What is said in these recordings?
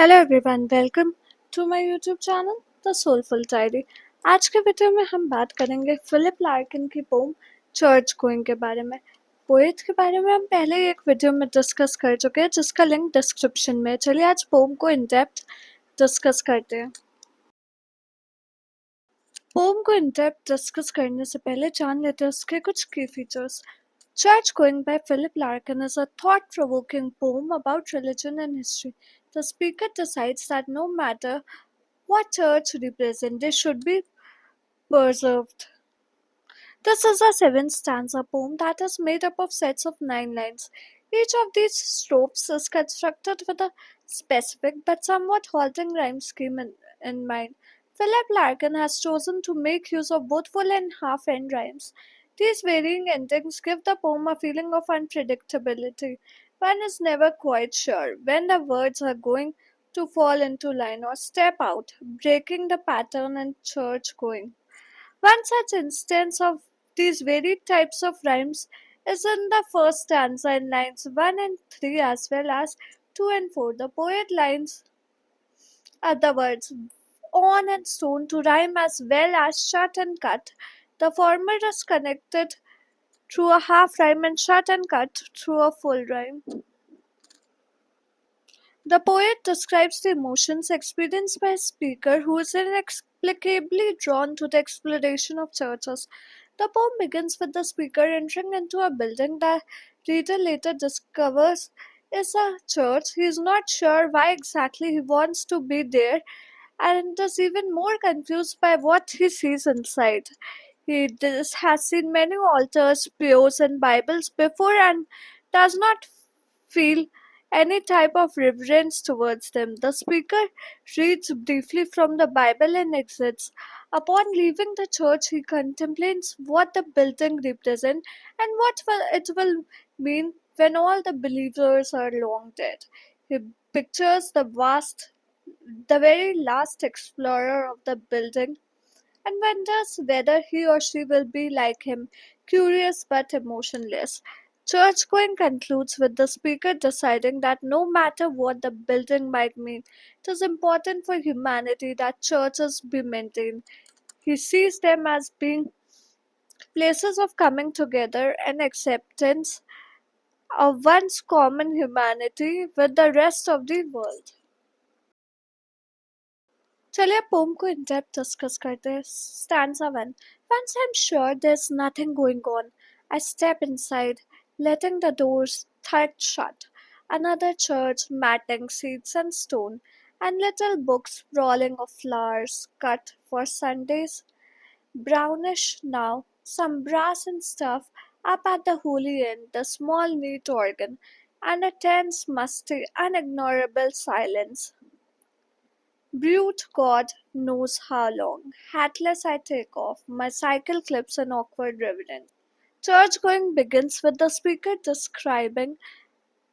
Hello everyone, welcome to my YouTube channel the soulful diary. आज के video में हम बात करेंगे फिलिप लार्किन की पोम चर्च गोइंग के बारे में। पोएट के बारे में हम पहले ही एक वीडियो में डिस्कस कर चुके हैं जिसका लिंक डिस्क्रिप्शन में है। चलिए आज पोम को इन डेप्थ डिस्कस करते हैं। पोम को इन डेप्थ डिस्कस करने से पहले जान लेते हैं उसके कुछ की features. Church Going by Philip Larkin is a thought provoking poem about religion and history. The speaker decides that no matter what church represents, they should be preserved. This is a seven stanza poem that is made up of sets of 9 lines. Each of these strophes is constructed with a specific but somewhat halting rhyme scheme in mind. Philip Larkin has chosen to make use of both full and half end rhymes. These varying endings give the poem a feeling of unpredictability. One is never quite sure when the words are going to fall into line or step out, breaking the pattern in church going. One such instance of these varied types of rhymes is in the first stanza in lines 1 and 3 as well as 2 and 4. The poet lines the words on and stone to rhyme as well as shut and cut. The former is connected through a half rhyme and shut and cut through a full rhyme. The poet describes the emotions experienced by a speaker who is inexplicably drawn to the exploration of churches. The poem begins with the speaker entering into a building that reader later discovers is a church. He is not sure why exactly he wants to be there and is even more confused by what he sees inside. Has seen many altars, pews, and Bibles before and does not feel any type of reverence towards them. The speaker reads briefly from the Bible and exits. Upon leaving the church, he contemplates what the building represents and what it will mean when all the believers are long dead. He pictures the very last explorer of the building and wonders whether he or she will be like him, curious but emotionless. Church going concludes with the speaker deciding that no matter what the building might mean, it is important for humanity that churches be maintained. He sees them as being places of coming together and acceptance of one's common humanity with the rest of the world. चलिए pome को in depth discuss करते हैं। Stanza 1. Once I'm sure there's nothing going on, I step inside, letting the doors thud shut. Another church, matting, seats and stone, and little books sprawling of flowers cut for Sundays. Brownish now, some brass and stuff up at the holy end, the small neat organ, and a tense, musty, unignorable silence. Brute God knows how long. Hatless I take off, my cycle clips an awkward reverence. Church going begins with the speaker describing,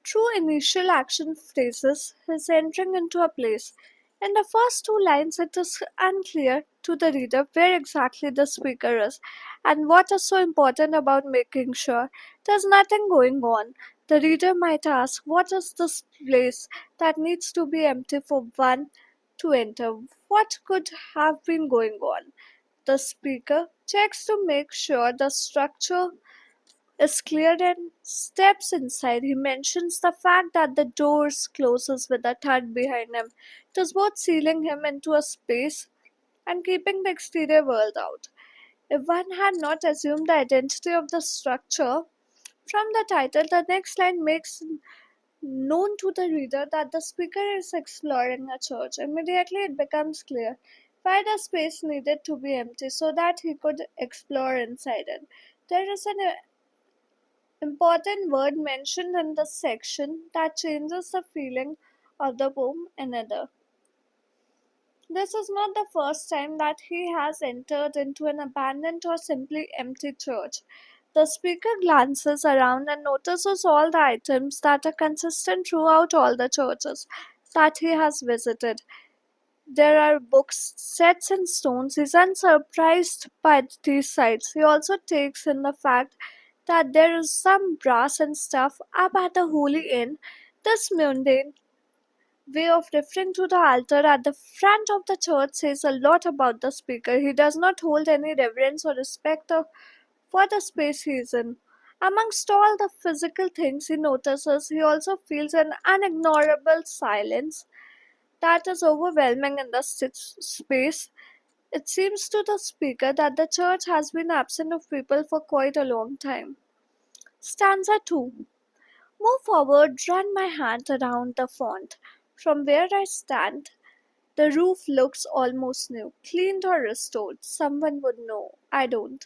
through initial action phrases, his entering into a place. In the first two lines, it is unclear to the reader where exactly the speaker is and what is so important about making sure there's nothing going on. The reader might ask, what is this place that needs to be empty for one to enter? What could have been going on? The speaker checks to make sure the structure is clear and steps inside. He mentions the fact that the door closes with a thud behind him. It is both sealing him into a space and keeping the exterior world out. If one had not assumed the identity of the structure from the title, the next line makes known to the reader that the speaker is exploring a church. Immediately it becomes clear why the space needed to be empty so that he could explore inside it. There is an important word mentioned in this section that changes the feeling of the poem another. This is not the first time that he has entered into an abandoned or simply empty church. The speaker glances around and notices all the items that are consistent throughout all the churches that he has visited. There are books, sets, and stones. He's unsurprised by these sights. He also takes in the fact that there is some brass and stuff up at the Holy Inn. This mundane way of referring to the altar at the front of the church says a lot about the speaker. He does not hold any reverence or respect for the space he is in. Amongst all the physical things he notices, he also feels an unignorable silence that is overwhelming in the space. It seems to the speaker that the church has been absent of people for quite a long time. Stanza 2. Move forward, run my hand around the font. From where I stand, the roof looks almost new, cleaned or restored. Someone would know. I don't.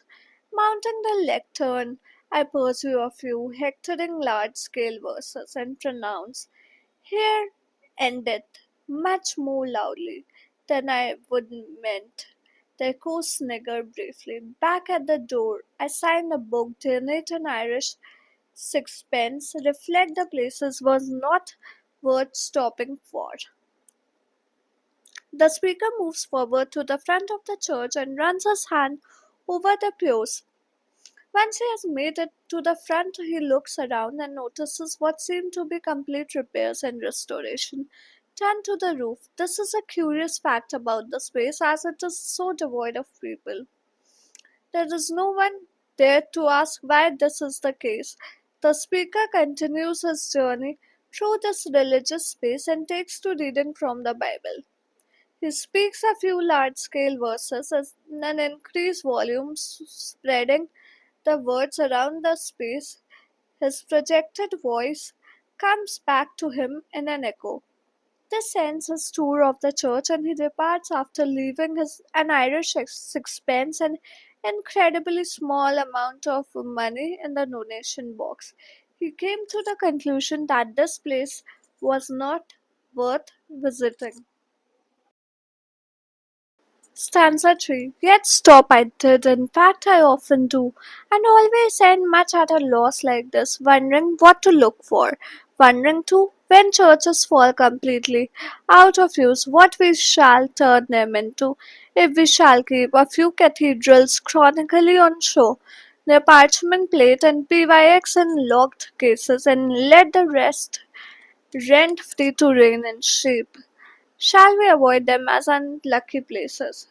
Mounting the lectern, I pursue a few hectoring large scale verses and pronounce here endeth much more loudly than I would meant. The echo sniggered briefly. Back at the door, I signed a book, donate an Irish sixpence, reflect the places was not worth stopping for. The speaker moves forward to the front of the church and runs his hand over the pews. Once he has made it to the front, he looks around and notices what seem to be complete repairs and restoration done to the roof. This is a curious fact about the space as it is so devoid of people. There is no one there to ask why this is the case. The speaker continues his journey through this religious space and takes to reading from the Bible. He speaks a few large scale verses in an increased volume, spreading the words around the space. His projected voice comes back to him in an echo. This ends his tour of the church and he departs after leaving an Irish sixpence and incredibly small amount of money in the donation box. He came to the conclusion that this place was not worth visiting. Stanza 3. Yet stop I did, in fact I often do, and always end much at a loss like this, wondering what to look for. Wondering too, when churches fall completely out of use, what we shall turn them into, if we shall keep a few cathedrals chronically on show, their parchment plate and PYX in locked cases, and let the rest rent free to reign in shape. Shall we avoid them as unlucky places?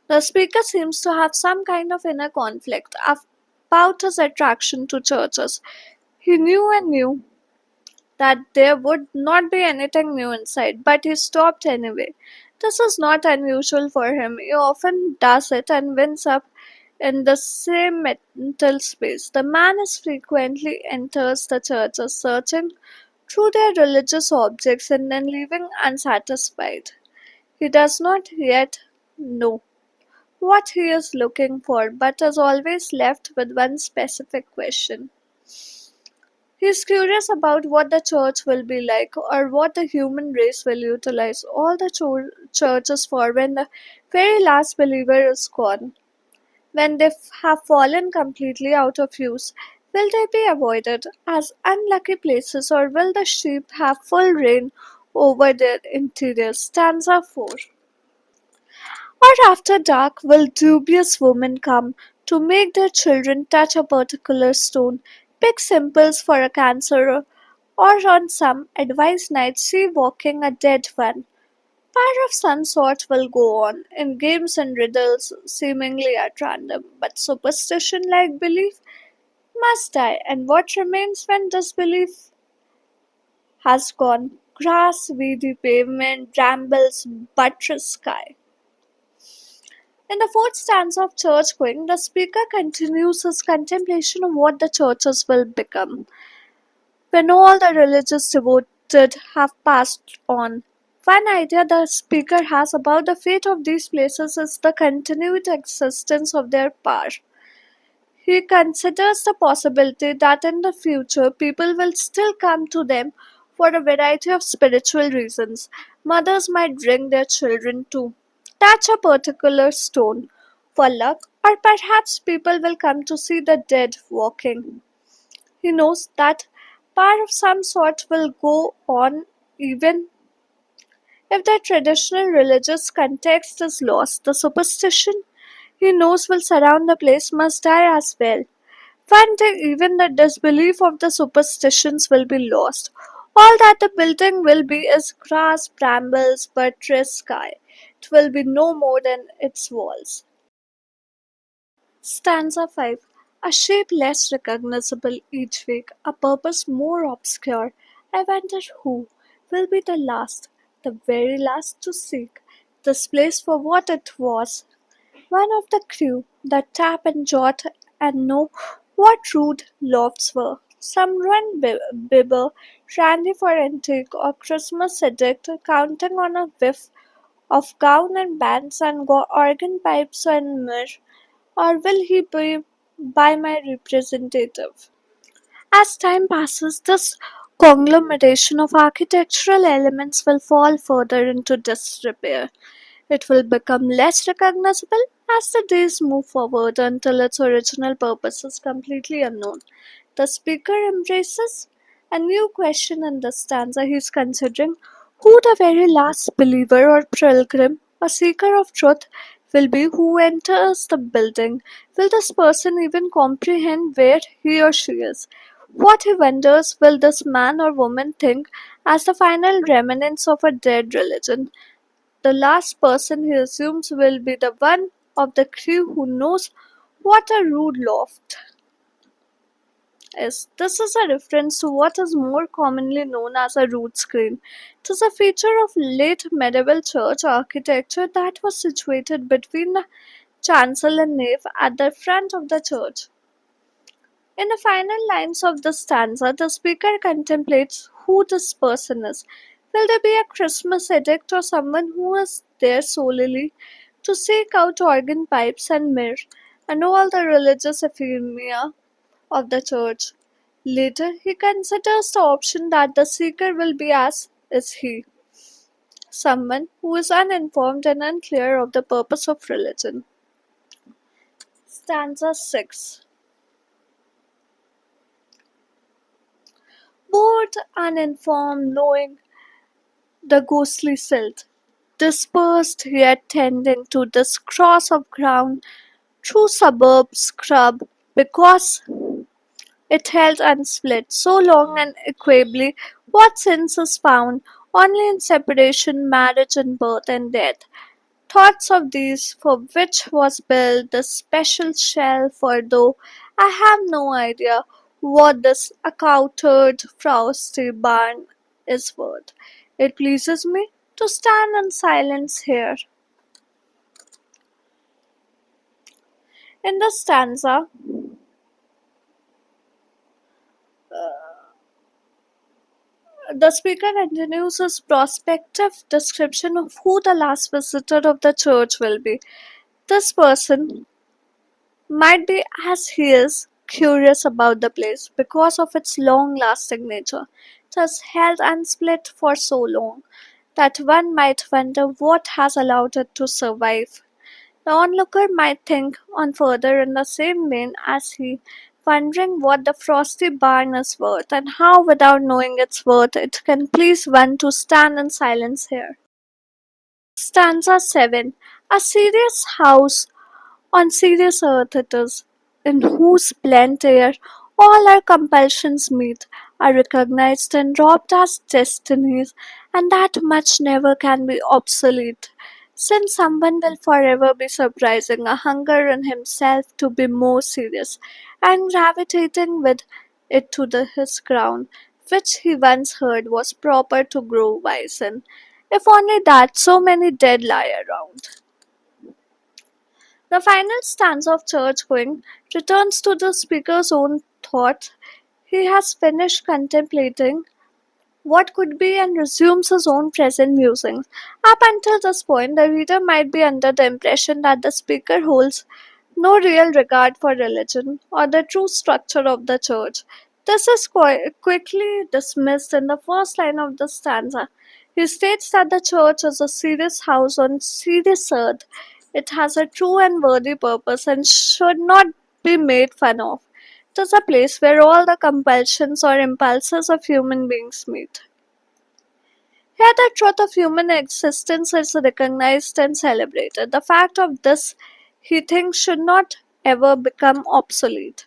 The speaker seems to have some kind of inner conflict about his attraction to churches. He knew and knew that there would not be anything new inside, but he stopped anyway. This is not unusual for him. He often does it and winds up in the same mental space. The man is frequently enters the churches searching through their religious objects and then leaving unsatisfied. He does not yet know what he is looking for, but is always left with one specific question. He is curious about what the church will be like or what the human race will utilize all the churches for when the very last believer is gone. When they have fallen completely out of use, will they be avoided as unlucky places or will the sheep have full reign over their interiors? Stanza 4. Or after dark will dubious women come to make their children touch a particular stone, pick simples for a cancer, or on some advised night see walking a dead one. Fire of some sort will go on, in games and riddles seemingly at random, but superstition like belief must die, and what remains when disbelief has gone? Grass, weedy pavement, brambles, buttress sky. In the fourth stanza of Church Going, the speaker continues his contemplation of what the churches will become when all the religious devoted have passed on. One idea the speaker has about the fate of these places is the continued existence of their power. He considers the possibility that in the future people will still come to them for a variety of spiritual reasons. Mothers might bring their children to touch a particular stone for luck, or perhaps people will come to see the dead walking. He knows that power of some sort will go on even if the traditional religious context is lost. The superstition he knows will surround the place must die as well. One day, even the disbelief of the superstitions will be lost. All that the building will be is grass, brambles, buttressed sky. It will be no more than its walls. Stanza 5. A shape less recognizable each week, a purpose more obscure. I wonder who will be the last, the very last to seek this place for what it was. One of the crew that tap and jot and know what rude lofts were. Some run bibber, randy for antique, or Christmas addict, counting on a whiff of gown and bands and organ pipes and myrrh, or will he be by my representative? As time passes, this conglomeration of architectural elements will fall further into disrepair. It will become less recognizable as the days move forward until its original purpose is completely unknown. The speaker embraces a new question in the stanza. He is considering who the very last believer or pilgrim or seeker of truth will be who enters the building. Will this person even comprehend where he or she is? What he wonders will this man or woman think as the final remnants of a dead religion? The last person he assumes will be the one of the crew who knows what a rude loft is. This is a reference to what is more commonly known as a rood screen. It is a feature of late medieval church architecture that was situated between the chancel and nave at the front of the church. In the final lines of the stanza, the speaker contemplates who this person is. Will there be a Christmas addict or someone who is there solely to seek out organ pipes and myrrh and all the religious ephemera of the church? Later, he considers the option that the seeker will be as is he, someone who is uninformed and unclear of the purpose of religion. Stanza 6. Bored, uninformed, knowing the ghostly silt, dispersed yet tending to this cross of ground through suburb scrub, because it held unsplit so long and equably, what sense is found only in separation, marriage, and birth and death. Thoughts of these for which was built this special shell, for though I have no idea what this accoutred frosty barn is worth, it pleases me to stand in silence here. In the stanza, the speaker continues his prospective description of who the last visitor of the church will be. This person might be, as he is, curious about the place because of its long lasting nature. It has held unsplit for so long that one might wonder what has allowed it to survive. The onlooker might think on further in the same vein as he, wondering what the frosty barn is worth and how, without knowing its worth, it can please one to stand in silence here. Stanza 7. A serious house on serious earth it is, in whose blent air all our compulsions meet, are recognized and robbed as destinies, and that much never can be obsolete, since someone will forever be surprising a hunger in himself to be more serious, and gravitating with it to his crown, which he once heard was proper to grow wise in, if only that so many dead lie around. The final stanza of Church Going returns to the speaker's own thought. He has finished contemplating what could be and resumes his own present musings. Up until this point, the reader might be under the impression that the speaker holds no real regard for religion or the true structure of the church. This is quickly dismissed in the first line of the stanza. He states that the church is a serious house on serious earth. It has a true and worthy purpose and should not be made fun of. It is a place where all the compulsions or impulses of human beings meet. Here, the truth of human existence is recognized and celebrated. The fact of this, he thinks, should not ever become obsolete.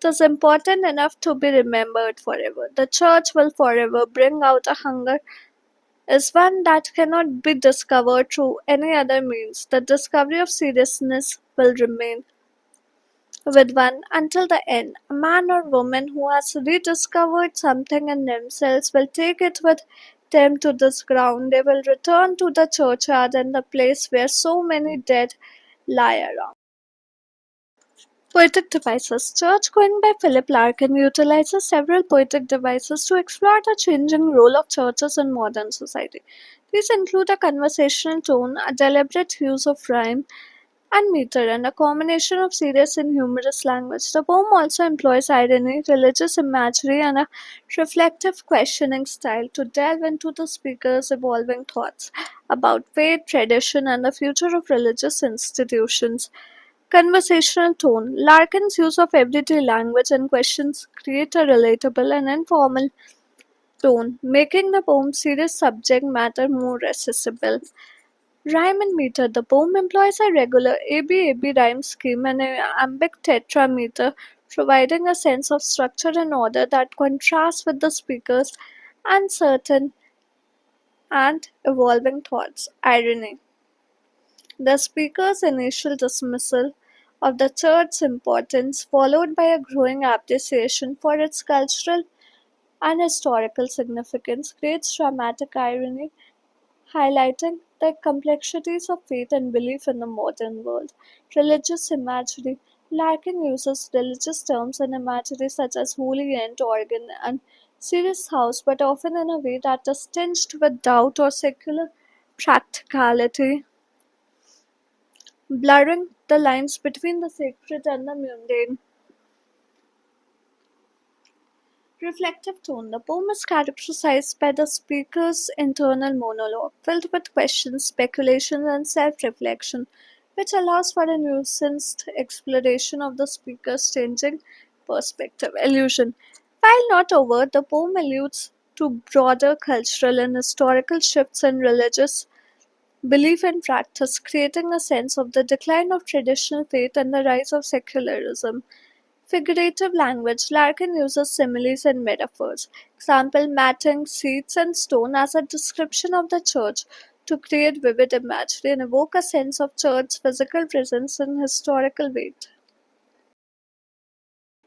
It is important enough to be remembered forever. The church will forever bring out a hunger is one that cannot be discovered through any other means. The discovery of seriousness will remain with one until the end. A man or woman who has rediscovered something in themselves will take it with them to this ground. They will return to the churchyard and the place where so many dead lie around. Poetic devices. Church Going by Philip Larkin utilizes several poetic devices to explore the changing role of churches in modern society. These include a conversational tone, a deliberate use of rhyme and meter, and a combination of serious and humorous language. The poem also employs irony, religious imagery, and a reflective questioning style to delve into the speaker's evolving thoughts about faith, tradition, and the future of religious institutions. Conversational tone. Larkin's use of everyday language and questions create a relatable and informal tone, making the poem's serious subject matter more accessible. Rhyme and meter. The poem employs a regular ABAB rhyme scheme and an iambic tetrameter, providing a sense of structure and order that contrasts with the speaker's uncertain and evolving thoughts. Irony. The speaker's initial dismissal of the church's importance, followed by a growing appreciation for its cultural and historical significance, creates dramatic irony, highlighting the complexities of faith and belief in the modern world. Religious imagery. Larkin uses religious terms and imagery such as holy ant, organ, and serious house, but often in a way that is tinged with doubt or secular practicality, blurring the lines between the sacred and the mundane. Reflective tone. The poem is characterized by the speaker's internal monologue, filled with questions, speculations, and self reflection, which allows for a nuanced exploration of the speaker's changing perspective. Allusion. While not overt, the poem alludes to broader cultural and historical shifts in religious belief and practice, creating a sense of the decline of traditional faith and the rise of secularism. Figurative language. Larkin uses similes and metaphors. Example, matting, seats, and stone as a description of the church to create vivid imagery and evoke a sense of church's physical presence and historical weight.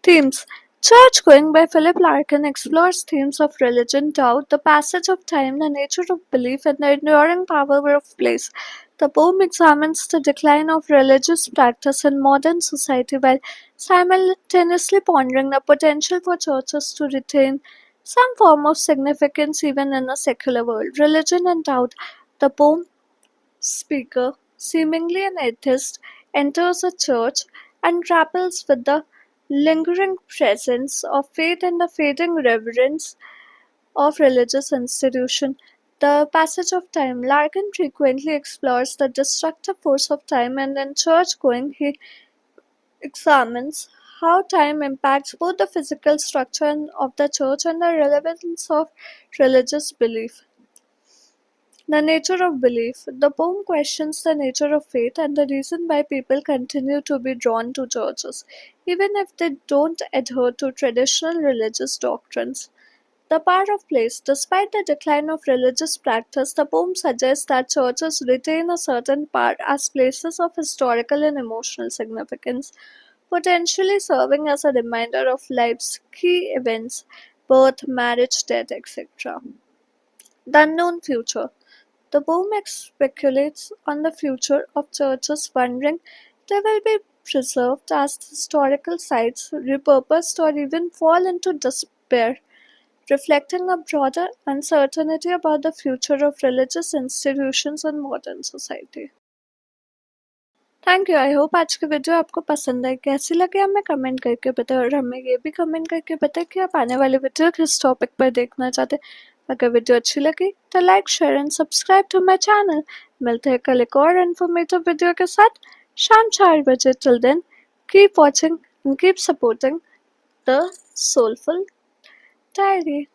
Themes. Church Going by Philip Larkin explores themes of religion, doubt, the passage of time, the nature of belief, and the enduring power of place. The poem examines the decline of religious practice in modern society while simultaneously pondering the potential for churches to retain some form of significance even in a secular world. Religion and doubt. The poem speaker, seemingly an atheist, enters a church and grapples with the lingering presence of faith and the fading reverence of religious institution. The passage of time. Larkin frequently explores the destructive force of time, and in Church Going, he examines how time impacts both the physical structure of the church and the relevance of religious belief. The nature of belief. The poem questions the nature of faith and the reason why people continue to be drawn to churches, even if they don't adhere to traditional religious doctrines. The power of place. Despite the decline of religious practice, the poem suggests that churches retain a certain power as places of historical and emotional significance, potentially serving as a reminder of life's key events, birth, marriage, death, etc. The unknown future. The poem speculates on the future of churches, wondering if they will be preserved as historical sites, repurposed, or even fall into despair, reflecting a broader uncertainty about the future of religious institutions in modern society. Thank you. I hope आज की video आपको पसंद आई। कैसी लगी हमें comment करके बताएं और हमें ये भी कमेंट करके बताएं कि आप आने वाली वीडियो किस टॉपिक पर देखना चाहते हैं। अगर वीडियो अच्छी लगी तो like share and subscribe to my channel. मिलते हैं कल एक और इन्फॉर्मेटिव वीडियो के साथ शाम 4 बजे। Till then keep watching and keep supporting the soulful diary.